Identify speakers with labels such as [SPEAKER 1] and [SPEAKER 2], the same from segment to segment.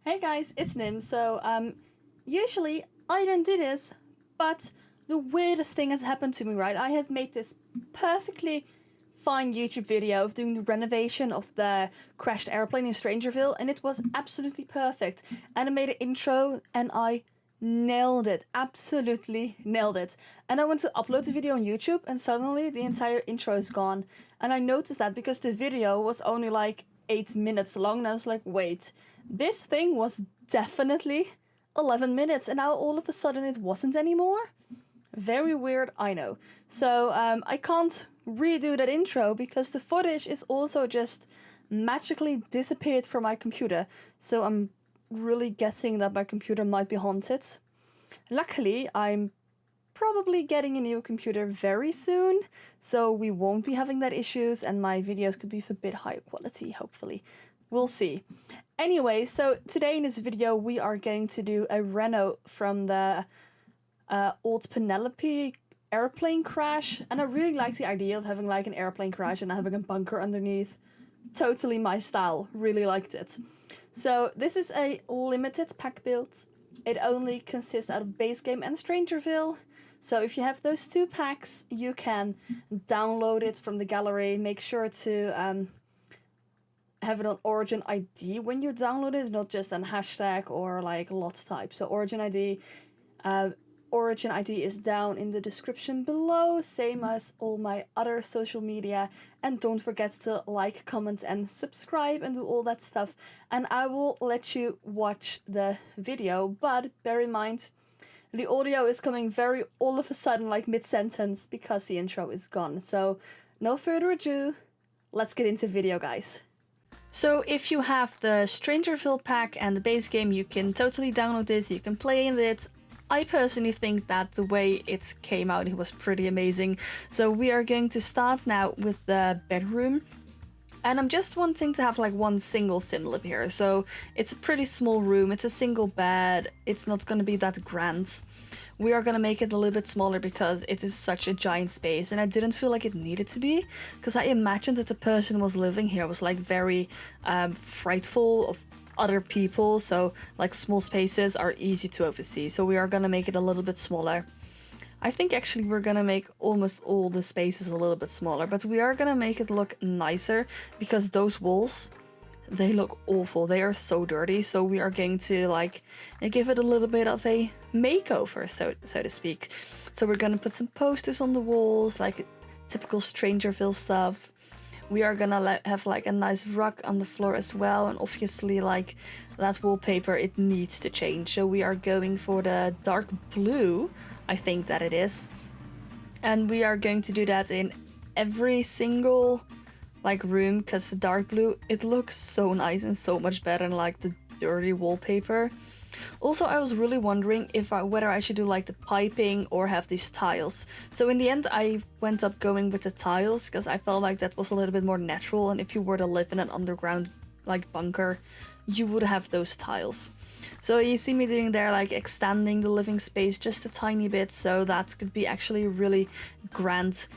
[SPEAKER 1] Hey guys, it's Nim. Usually I don't do this, but the weirdest thing has happened to me, right? I had made this perfectly fine YouTube video of doing the renovation of the crashed airplane in Strangerville, and it was absolutely perfect. And I made an intro, and I nailed it. Absolutely nailed it. And I went to upload the video on YouTube, and suddenly the entire intro is gone. And I noticed that because the video was only like 8 minutes long, and I was like, wait, this thing was definitely 11 minutes, and now all of a sudden it wasn't anymore? Very weird, I know. I can't redo that intro because the footage is also just magically disappeared from my computer. So I'm really guessing that my computer might be haunted. Luckily, I'm probably getting a new computer very soon, so we won't be having that issues, and my videos could be a bit higher quality, hopefully. We'll see. Anyway, so today in this video we are going to do a reno from the old Penelope airplane crash, and I really like the idea of having like an airplane crash and having a bunker underneath. Totally my style, really liked it. So this is a limited pack build. It only consists out of base game and Strangerville. So if you have those two packs, you can download it from the gallery. Make sure to have it on Origin ID when you download it, not just an hashtag or like lot type. So Origin ID. Origin ID is down in the description below, same as all my other social media. And don't forget to like, comment, and subscribe and do all that stuff. And I will let you watch the video, but bear in mind, the audio is coming very all of a sudden, like mid-sentence, because the intro is gone. So no further ado, let's get into video, guys. So if you have the Strangerville pack and the base game, you can totally download this, you can play in it. I personally think that the way it came out, it was pretty amazing. So we are going to start now with the bedroom. And I'm just wanting to have like one single sim live here. So it's a pretty small room, it's a single bed, it's not going to be that grand. We are going to make it a little bit smaller because it is such a giant space, and I didn't feel like it needed to be, because I imagined that the person was living here was like very frightful of other people, so like small spaces are easy to oversee. So we are going to make it a little bit smaller. I think actually we're gonna make almost all the spaces a little bit smaller, but we are gonna make it look nicer because those walls, they look awful. They are so dirty. So we are going to like give it a little bit of a makeover, so to speak. So we're gonna put some posters on the walls, like typical Strangerville stuff. We are gonna have like a nice rug on the floor as well, and obviously like that wallpaper, it needs to change. So we are going for the dark blue, I think that it is. And we are going to do that in every single like room, because the dark blue, it looks so nice and so much better than like the dirty wallpaper. Also, I was really wondering whether I should do like the piping or have these tiles. So in the end, I went up going with the tiles because I felt like that was a little bit more natural. And if you were to live in an underground like bunker, you would have those tiles. So you see me doing there, like extending the living space just a tiny bit. So that could be actually a really grand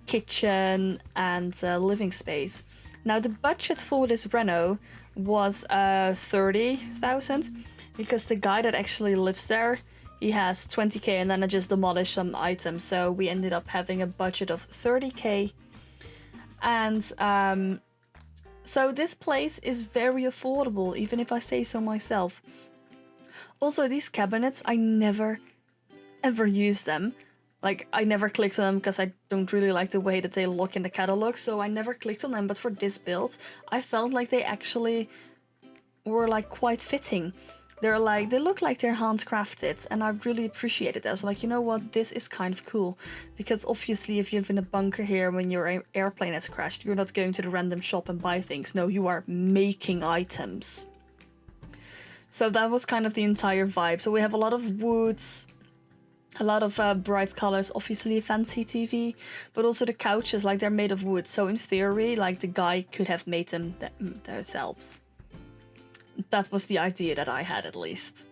[SPEAKER 1] kitchen and living space. Now the budget for this reno was 30,000. Because the guy that actually lives there, he has 20k, and then I just demolished some items. So we ended up having a budget of 30k. And so this place is very affordable, even if I say so myself. Also, these cabinets, I never ever use them. Like, I never clicked on them because I don't really like the way that they look in the catalog. So I never clicked on them. But for this build, I felt like they actually were like quite fitting. They look like they're handcrafted, and I really appreciated that. I was like, you know what, this is kind of cool. Because obviously if you live in a bunker here when your airplane has crashed, you're not going to the random shop and buy things. No, you are making items. So that was kind of the entire vibe. So we have a lot of woods, a lot of bright colors, obviously a fancy TV, but also the couches, like they're made of wood. So in theory, like the guy could have made them themselves. That was the idea that I had, at least.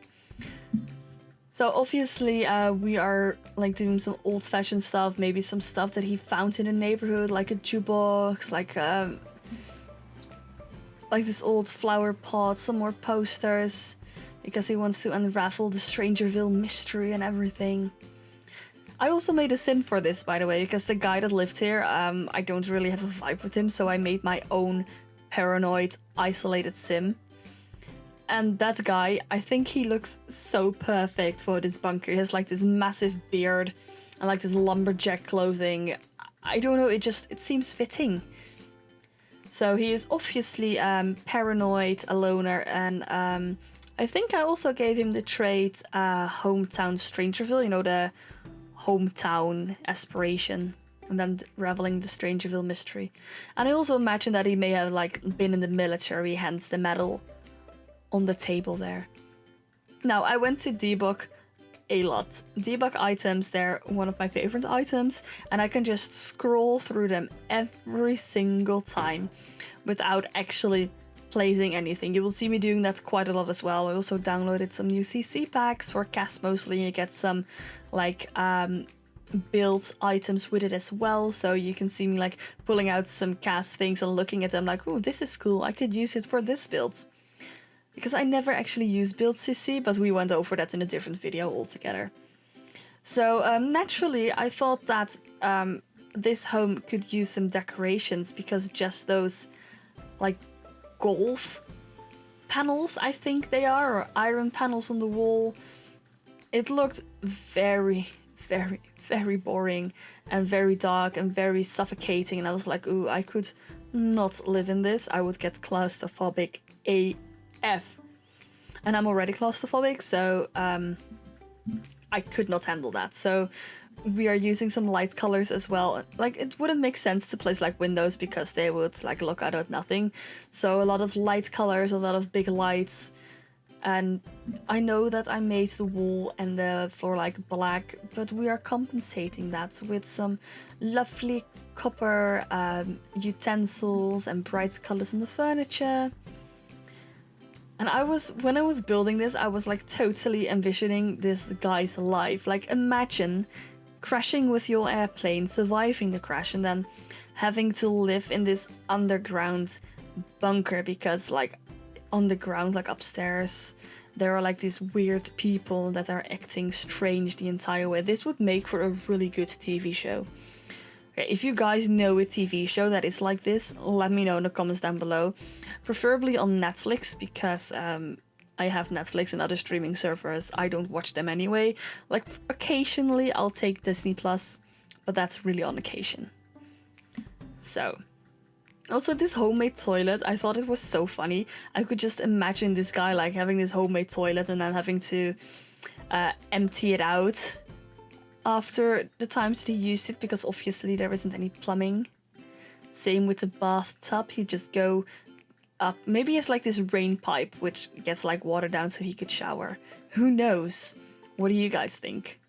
[SPEAKER 1] So obviously we are like doing some old-fashioned stuff, maybe some stuff that he found in the neighborhood, like a jukebox, like like this old flower pot, some more posters, because he wants to unravel the Strangerville mystery and everything. I also made a sim for this, by the way, because the guy that lived here, I don't really have a vibe with him, so I made my own paranoid, isolated sim. And that guy, I think he looks so perfect for this bunker. He has like this massive beard and like this lumberjack clothing. I don't know, it seems fitting. So he is obviously paranoid, a loner, and I think I also gave him the trait hometown Strangerville, you know, the hometown aspiration, and then reveling the Strangerville mystery. And I also imagine that he may have like been in the military, hence the medal on the table there. Now, I went to debug a lot. Debug items, they're one of my favorite items, and I can just scroll through them every single time without actually placing anything. You will see me doing that quite a lot as well. I also downloaded some new CC packs for cast mostly, and you get some like build items with it as well, so you can see me like pulling out some cast things and looking at them like, oh, this is cool, I could use it for this build. Because I never actually used build CC, but we went over that in a different video altogether. So naturally I thought that this home could use some decorations, because just those like golf panels, I think they are, or iron panels on the wall, it looked very, very, very boring and very dark and very suffocating, and I was like, ooh, I could not live in this. I would get claustrophobic AF. And I'm already claustrophobic, so I could not handle that. So we are using some light colors as well. Like, it wouldn't make sense to place like windows because they would like look out at nothing. So a lot of light colors, a lot of big lights. And I know that I made the wall and the floor like black, but we are compensating that with some lovely copper utensils and bright colors in the furniture. And when I was building this, I was like totally envisioning this guy's life. Like, imagine crashing with your airplane, surviving the crash, and then having to live in this underground bunker, because like on the ground, like upstairs, there are like these weird people that are acting strange the entire way. This would make for a really good TV show. If you guys know a TV show that is like this, let me know in the comments down below. Preferably on Netflix, because I have Netflix and other streaming servers. I don't watch them anyway. Like, occasionally I'll take Disney Plus, but that's really on occasion. So, also this homemade toilet, I thought it was so funny. I could just imagine this guy like having this homemade toilet and then having to empty it out after the times that he used it, because obviously there isn't any plumbing. Same with the bathtub, he'd just go up. Maybe it's like this rain pipe which gets like water down so he could shower. Who knows? What do you guys think?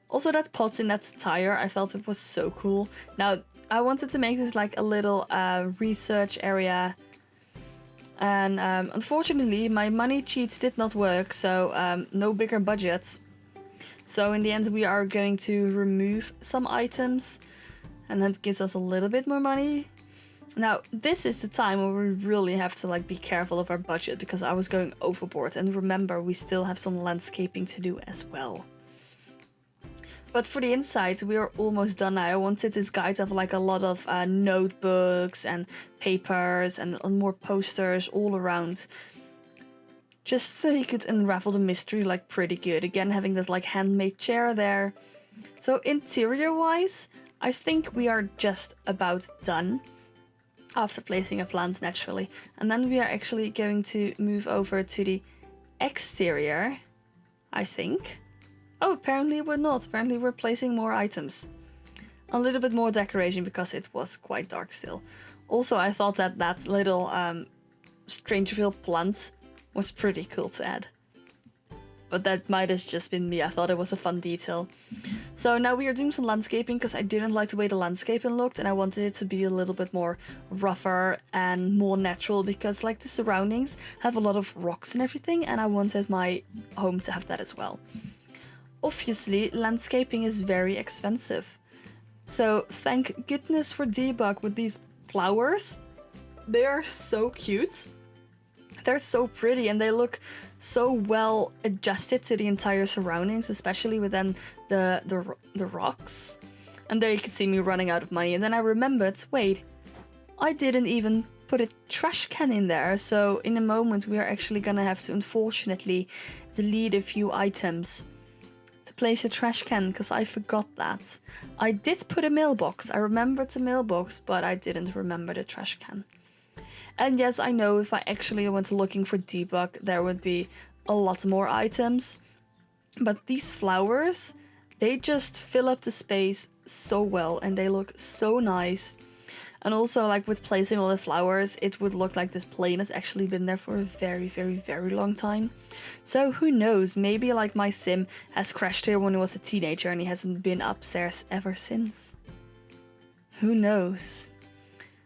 [SPEAKER 1] Also, that pot in that tire, I felt it was so cool. Now, I wanted to make this like a little research area, and unfortunately my money cheats did not work, so no bigger budgets. So in the end we are going to remove some items, and that gives us a little bit more money. Now, this is the time where we really have to like be careful of our budget, because I was going overboard, and remember, we still have some landscaping to do as well. But for the inside, we are almost done now. I wanted this guy to have like a lot of notebooks and papers and more posters all around, just so he could unravel the mystery like pretty good. Again, having that like handmade chair there. So interior wise, I think we are just about done after placing our plants naturally. And then we are actually going to move over to the exterior, I think. Oh, apparently we're not. Apparently we're placing more items. A little bit more decoration, because it was quite dark still. Also, I thought that that little Strangerville plant was pretty cool to add. But that might have just been me. I thought it was a fun detail. So now we are doing some landscaping, because I didn't like the way the landscaping looked, and I wanted it to be a little bit more rougher and more natural, because like the surroundings have a lot of rocks and everything, and I wanted my home to have that as well. Obviously, landscaping is very expensive. So thank goodness for debug with these flowers. They are so cute. They're so pretty and they look so well adjusted to the entire surroundings, especially within the rocks. And there you can see me running out of money. And then I remembered, wait, I didn't even put a trash can in there. So in a moment we are actually gonna have to unfortunately delete a few items to place a trash can, because I forgot that. I did put a mailbox. I remembered the mailbox, but I didn't remember the trash can. And yes, I know if I actually went looking for debug, there would be a lot more items. But these flowers, they just fill up the space so well and they look so nice. And also, like, with placing all the flowers, it would look like this plane has actually been there for a very, very, very long time. So who knows, maybe like my sim has crashed here when he was a teenager and he hasn't been upstairs ever since. Who knows?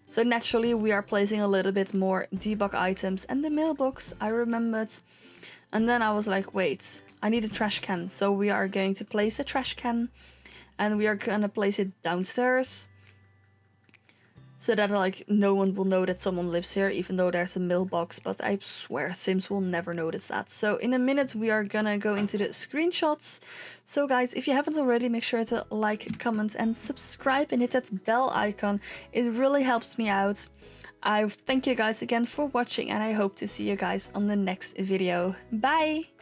[SPEAKER 1] So naturally we are placing a little bit more debug items, and the mailbox I remembered. And then I was like, wait, I need a trash can. So we are going to place a trash can and we are gonna place it downstairs, so that like no one will know that someone lives here, even though there's a mailbox. But I swear Sims will never notice that. So in a minute we are gonna go into the screenshots. So guys, if you haven't already, make sure to like, comment and subscribe and hit that bell icon. It really helps me out. I thank you guys again for watching and I hope to see you guys on the next video. Bye!